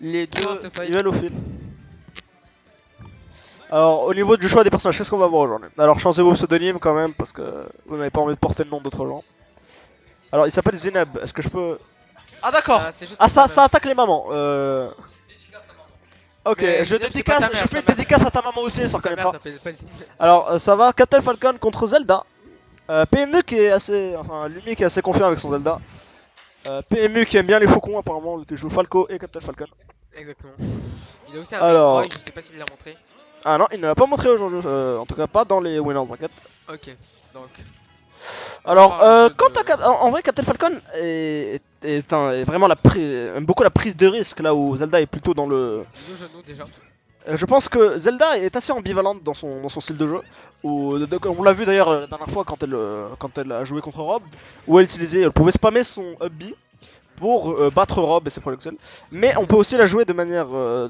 Les Qui deux, lance ce fight? ils veulent au fil. Alors, au niveau du choix des personnages, qu'est-ce qu'on va voir aujourd'hui? Alors, changez vos pseudonymes quand même, parce que vous n'avez pas envie de porter le nom d'autres gens. Alors, il s'appelle Zineb, est-ce que je peux... Ah d'accord. C'est juste Ah pour ta ça meuf. attaque les mamans. Ok, Mais je Zineb, c'est pas ta mère, je fais sa une mère. dédicace à ta maman aussi, elle s'en Sa mère reconnaîtra. s'appelle pas Zineb. Alors, ça va, Captain Falcon contre Zelda. PMU qui est assez... Enfin, Lumi qui est assez confiant avec son Zelda. PMU qui aime bien les faucons apparemment, vu que je joue Falco et Captain Falcon. Exactement. Il a aussi un Alors- Roy, je sais pas s'il l'a montré. Ah non, il ne l'a pas montré aujourd'hui, en tout cas pas dans les Winners Bracket. Ok, donc. Alors, quant en vrai, Captain Falcon est vraiment aime beaucoup la prise de risque, là où Zelda est plutôt dans le... le genou déjà. Je pense que Zelda est assez ambivalente dans son style de jeu. On l'a vu d'ailleurs la dernière fois quand elle a joué contre Rob, où elle pouvait spammer son up B pour battre Rob et ses projectiles. Mais on peut aussi la jouer de manière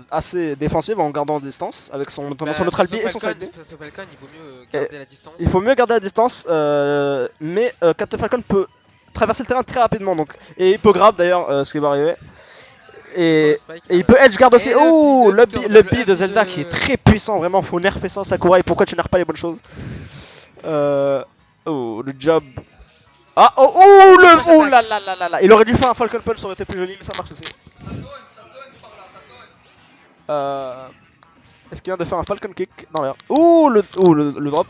assez défensive en gardant la distance, avec notamment son neutral B et son side B. Face au Falcon, il vaut mieux garder la distance. Il faut mieux garder la distance, mais Captain Falcon peut traverser le terrain très rapidement, donc, et il peut grab d'ailleurs, ce qui va arriver. Et il peut edge guard aussi. Et Oh, le le B B de Zelda de- qui est très puissant, vraiment, faut nerfer ça, Sakurai, pourquoi tu nerfes pas les bonnes choses? Oh, le job. Ah, oh là là là là là. Il aurait dû faire un Falcon Punch, ça aurait été plus joli, mais ça marche aussi. Est-ce qu'il vient de faire un Falcon Kick dans l'air? Ouh, le drop.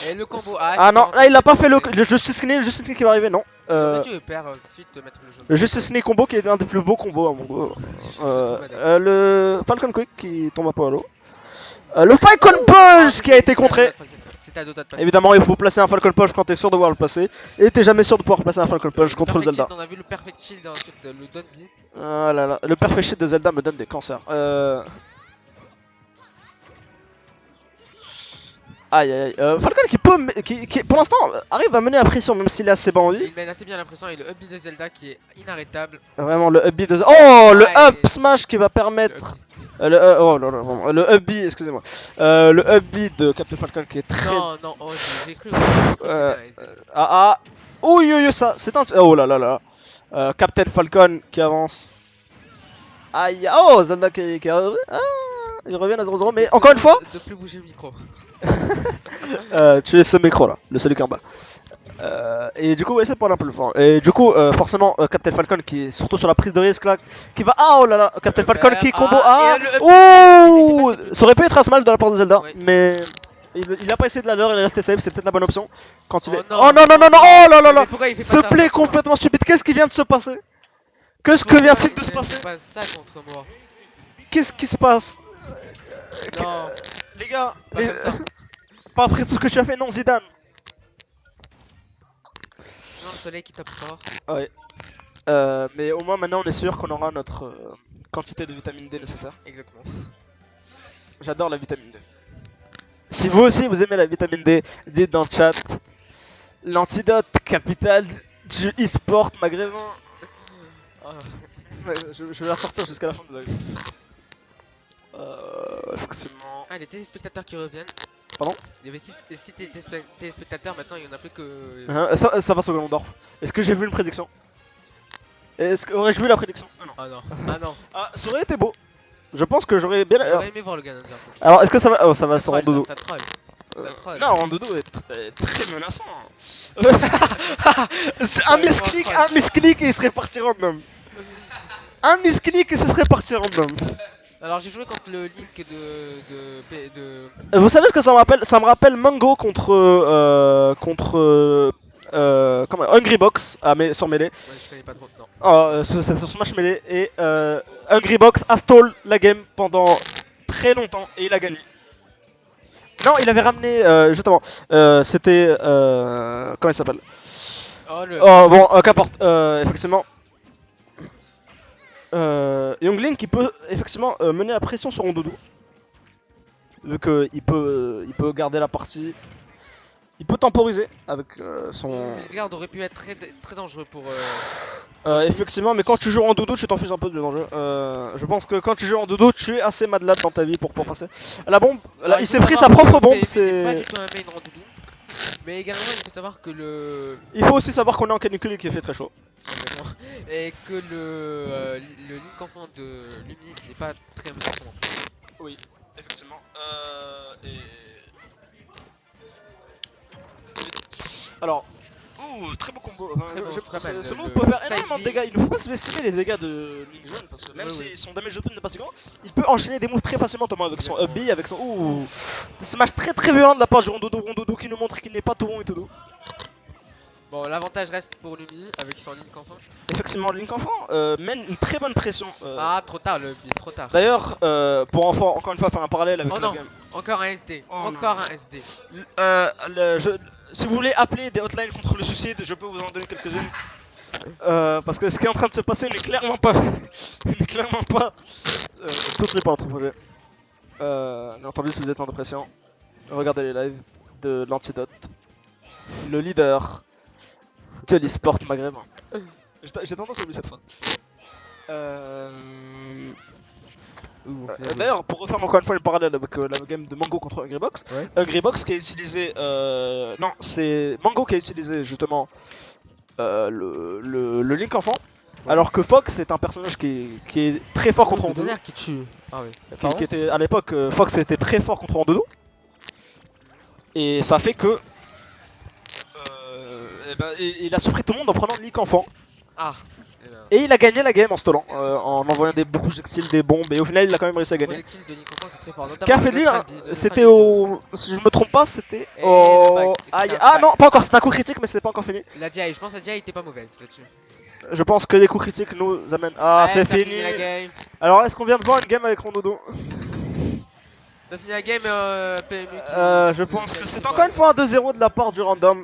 Et le combo Ah non, là il a pas fait le Justice Knee qui va arriver, non. Il aurait dû perdre ensuite de mettre le jeu. Le Justice Knee combo qui est un des plus beaux combos à mon goût. Le Falcon Quick qui tombe un peu à l'eau. Le Falcon Punch qui a été contré. C'était à deux doigts de passer. Évidemment, il faut placer un Falcon Punch quand t'es sûr de pouvoir le placer. Et t'es jamais sûr de pouvoir placer un Falcon Punch contre Perfect Zelda. Shield, on a vu le Perfect Shield, ensuite le Don B. Ah là là, le Perfect Shit de Zelda me donne des cancers. Aïe aïe aïe. Falcon qui pour l'instant arrive à mener la pression même s'il est assez bas en vie. Il mène assez bien la pression et le up B de Zelda qui est inarrêtable. Vraiment le up B de... Oh, le Ouais, up smash qui va permettre... oh non, non, non, le up B, excusez-moi. Le up B de Captain Falcon qui est très... Non, non, oh, j'ai cru que c'était Ah. Ouh, ça, c'est un... Oh là là là. Captain Falcon qui avance. Aïe, oh, Zelda qui il revient à 0-0, mais encore une fois... De plus bouger le micro. Tu es ce micro là, le celui qui est en bas. Et du coup, essaie de parler un peu le fort. Et du coup, forcément, Captain Falcon qui est surtout sur la prise de risque là, qui va. Ah oh là là, Captain Falcon qui combo A. Ouh, ça aurait pu être un smash de la part de Zelda, mais il a pas essayé de ladder, il est resté safe, c'est peut-être la bonne option. Quand il est. Oh non, non, non, non, oh là là là. Ce play complètement stupide, qu'est-ce qui vient de se passer? Qu'est-ce que vient-il de se passer? Pas ça contre moi. Qu'est-ce qui se passe? Non, les gars, pas comme ça. pas après tout ce que tu as fait, non Zidane. Sinon le soleil qui tape fort. Ouais. Mais au moins maintenant on est sûr qu'on aura notre quantité de vitamine D nécessaire. Exactement. J'adore la vitamine D. Si vous aussi vous aimez la vitamine D, dites dans le chat l'antidote capital du e-sport maghrébin. Ouais, je vais la sortir jusqu'à la fin de la vidéo. Effectivement. Ah, les téléspectateurs qui reviennent. Pardon? Il y avait 6 téléspectateurs, maintenant il n'y en a plus que. Ça va sur Gondorf. Est-ce que j'ai vu une prédiction? Est-ce que aurais-je vu la prédiction? Ah non. Ah non, ah non. Ah, ça aurait été beau. Je pense que j'aurais bien. J'aurais aimé voir le Ganondorf. Alors, est-ce que ça va? Oh, ça va sur Rondoudou. Ça troll. Ça troll. Non, Rondoudou est très menaçant. Un misclick et il serait parti random. Un misclick et ce serait parti random. Alors j'ai joué contre le Link de... Vous savez ce que ça me rappelle? Ça me rappelle Mango contre comment Hungry Box sur Melee. Ouais, je connais pas trop, non. C'est sur Smash Melee et Hungry Box a stall la game pendant très longtemps et il a gagné. Non, il avait ramené justement. C'était comment il s'appelle? Oh bon, qu'importe. Effectivement. Youngling qui peut effectivement mener la pression sur Rondoudou. Vu qu'il peut garder la partie. Il peut temporiser avec son... Midgard aurait pu être très dangereux pour... effectivement, mais quand tu joues en dodo, tu t'en fiches un peu de danger. Je pense que quand tu joues en dodo, tu es assez madlade dans ta vie pour passer. La bombe, là, il s'est pris sa propre bombe, c'est... pas du tout un main en doudou. Mais également, il faut savoir que le... Il faut aussi savoir qu'on est en canicule et qu'il fait très chaud. Et que le Link enfant de Lumi n'est pas très menaçant non plus. Oui, effectivement. Alors, très beau combo. Très beau, très mal, Ce move le peut faire side énormément de B. dégâts. Il ne faut pas sous-estimer les dégâts de Link Jaune parce que même Oui, si oui. son damage open n'est pas si grand, il peut enchaîner des moves très facilement, Thomas, avec son up B, avec son. Ouh, des smash très violents de la part du Rondodo qui nous montre qu'il n'est pas tout rond et tout doux. Bon, l'avantage reste pour Lumi avec son Link enfant. Effectivement, Link Enfant mène une très bonne pression. Ah, trop tard le B, trop tard. D'ailleurs, pour encore une fois faire un parallèle avec Oh la non, game. encore un SD, Oh encore non. un SD. Si vous voulez appeler des hotlines contre le suicide, je peux vous en donner quelques-unes. Parce que ce qui est en train de se passer n'est clairement pas. n'est clairement pas. Soutenez pas Anthropologie. Bien entendu, si vous êtes en dépression, regardez les lives de l'Antidote, le leader de l'e-sport maghrébin. J'ai tendance à oublier cette phrase. D'ailleurs, pour refaire encore une fois le parallèle avec la game de Mango contre Hungrybox, Ouais. Hungrybox qui a utilisé. Non, c'est Mango qui a utilisé justement le Link enfant, Ouais. alors que Fox est un personnage qui est très fort contre le Rondodo. tonnerre qui tue. Ah oui. Qui était, à l'époque, Fox était très fort contre Rondodo. Et ça fait que. Il a surpris tout le monde en prenant le Link enfant. Ah. Et il a gagné la game en stallant, en envoyant des beaucoup de projectiles, des bombes, et au final il a quand même réussi à Le gagner. projectile de Link enfant c'est très fort. Ce qui a fait dire, c'était au. Si je me trompe pas, c'était Et au. le back, Aïe. c'était un Ah back. non, pas encore, c'était un coup critique, mais c'est pas encore fini. La DI, je pense que la DI était pas mauvaise là-dessus. Je pense que les coups critiques nous amènent. Ah, Ouais, c'est ça finit fini. la game. Alors, est-ce qu'on vient de voir une game avec Rondodo? Ça finit la game PMU qui Je pense que c'est encore une fois un 2-0 de la part du random.